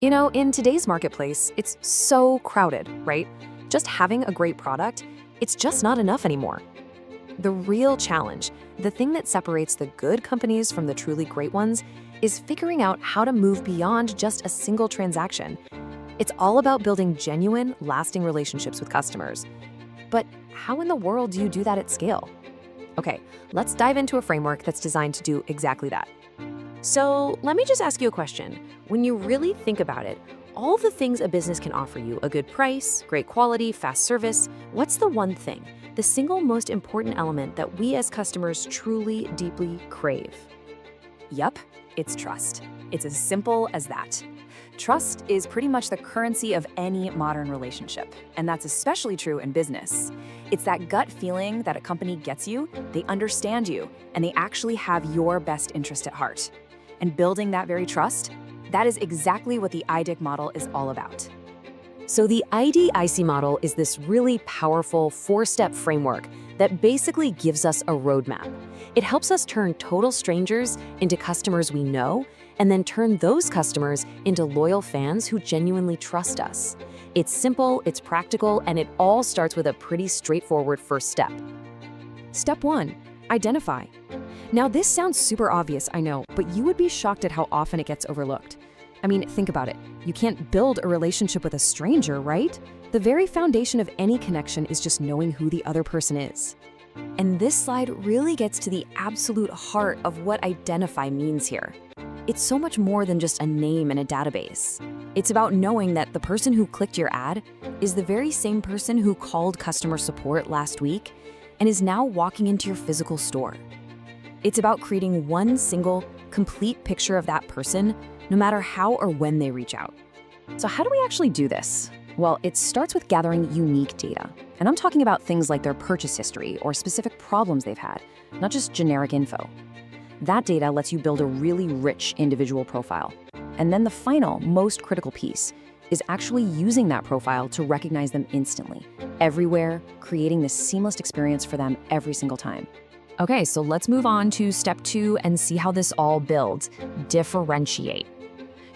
You know, in today's marketplace, it's so crowded, right? Just having a great product, it's just not enough anymore. The real challenge, the thing that separates the good companies from the truly great ones, is figuring out how to move beyond just a single transaction. It's all about building genuine, lasting relationships with customers. But how in the world do you do that at scale? Okay, let's dive into a framework that's designed to do exactly that. So let me just ask you a question. When you really think about it, all the things a business can offer you, a good price, great quality, fast service, what's the one thing, the single most important element that we as customers truly, deeply crave? Yup, it's trust. It's as simple as that. Trust is pretty much the currency of any modern relationship, and that's especially true in business. It's that gut feeling that a company gets you, they understand you, and they actually have your best interest at heart. And building that very trust, that is exactly what the IDIC model is all about. So the IDIC model is this really powerful four-step framework that basically gives us a roadmap. It helps us turn total strangers into customers we know, and then turn those customers into loyal fans who genuinely trust us. It's simple, it's practical, and it all starts with a pretty straightforward first step. Step 1, identify. Now this sounds super obvious, I know, but you would be shocked at how often it gets overlooked. I mean, think about it. You can't build a relationship with a stranger, right? The very foundation of any connection is just knowing who the other person is. And this slide really gets to the absolute heart of what identify means here. It's so much more than just a name in a database. It's about knowing that the person who clicked your ad is the very same person who called customer support last week and is now walking into your physical store. It's about creating one single, complete picture of that person, no matter how or when they reach out. So how do we actually do this? Well, it starts with gathering unique data. And I'm talking about things like their purchase history or specific problems they've had, not just generic info. That data lets you build a really rich individual profile. And then the final, most critical piece is actually using that profile to recognize them instantly, everywhere, creating this seamless experience for them every single time. Okay, so let's move on to step 2 and see how this all builds. Differentiate.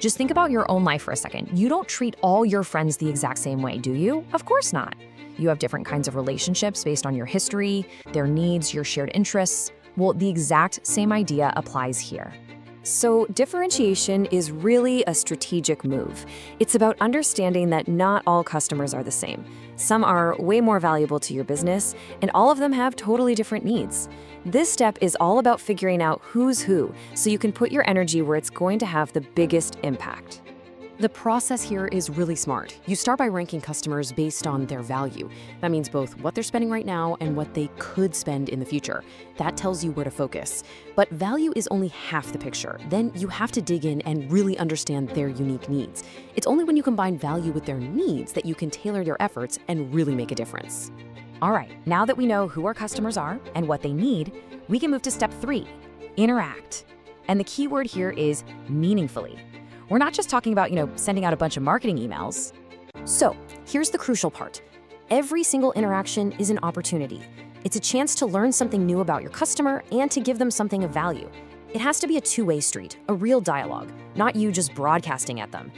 Just think about your own life for a second. You don't treat all your friends the exact same way, do you? Of course not. You have different kinds of relationships based on your history, their needs, your shared interests. Well, the exact same idea applies here. So differentiation is really a strategic move. It's about understanding that not all customers are the same. Some are way more valuable to your business, and all of them have totally different needs. This step is all about figuring out who's who, so you can put your energy where it's going to have the biggest impact. The process here is really smart. You start by ranking customers based on their value. That means both what they're spending right now and what they could spend in the future. That tells you where to focus. But value is only half the picture. Then you have to dig in and really understand their unique needs. It's only when you combine value with their needs that you can tailor your efforts and really make a difference. All right, now that we know who our customers are and what they need, we can move to step 3, interact. And the key word here is meaningfully. We're not just talking about, sending out a bunch of marketing emails. So here's the crucial part. Every single interaction is an opportunity. It's a chance to learn something new about your customer and to give them something of value. It has to be a two-way street, a real dialogue, not you just broadcasting at them.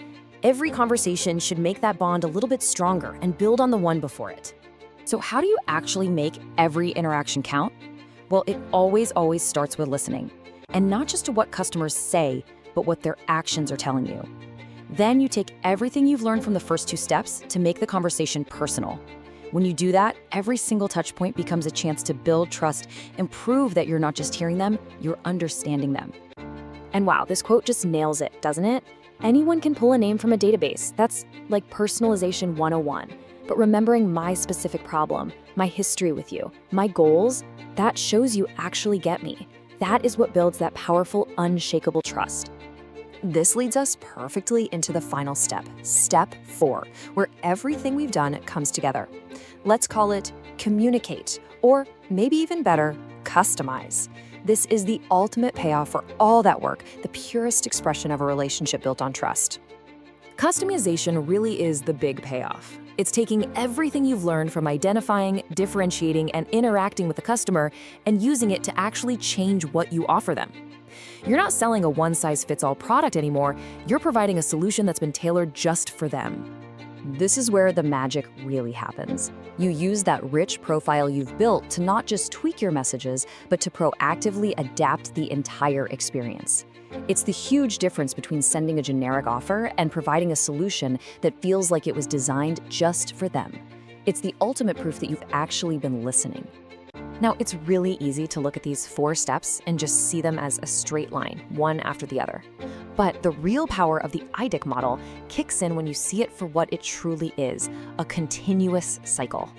Every conversation should make that bond a little bit stronger and build on the one before it. So how do you actually make every interaction count? Well, it always starts with listening. And not just to what customers say, but what their actions are telling you. Then you take everything you've learned from the first 2 steps to make the conversation personal. When you do that, every single touch point becomes a chance to build trust and prove that you're not just hearing them, you're understanding them. And wow, this quote just nails it, doesn't it? Anyone can pull a name from a database. That's like personalization 101. But remembering my specific problem, my history with you, my goals, that shows you actually get me. That is what builds that powerful, unshakable trust. This leads us perfectly into the final step, step 4, where everything we've done comes together. Let's call it communicate, or maybe even better, customize. This is the ultimate payoff for all that work, the purest expression of a relationship built on trust. Customization really is the big payoff. It's taking everything you've learned from identifying, differentiating, and interacting with the customer and using it to actually change what you offer them. You're not selling a one-size-fits-all product anymore, you're providing a solution that's been tailored just for them. This is where the magic really happens. You use that rich profile you've built to not just tweak your messages, but to proactively adapt the entire experience. It's the huge difference between sending a generic offer and providing a solution that feels like it was designed just for them. It's the ultimate proof that you've actually been listening. Now, it's really easy to look at these 4 steps and just see them as a straight line, one after the other. But the real power of the IDIC model kicks in when you see it for what it truly is, a continuous cycle.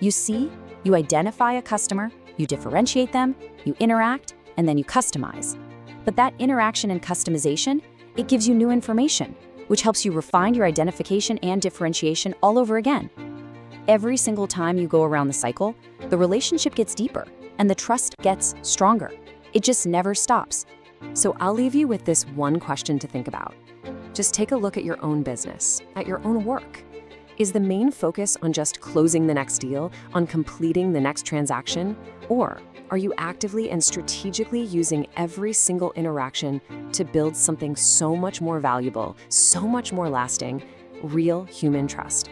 You see, you identify a customer, you differentiate them, you interact, and then you customize. But that interaction and customization, it gives you new information, which helps you refine your identification and differentiation all over again. Every single time you go around the cycle, the relationship gets deeper and the trust gets stronger. It just never stops. So I'll leave you with this one question to think about. Just take a look at your own business, at your own work. Is the main focus on just closing the next deal, on completing the next transaction? Or are you actively and strategically using every single interaction to build something so much more valuable, so much more lasting, real human trust?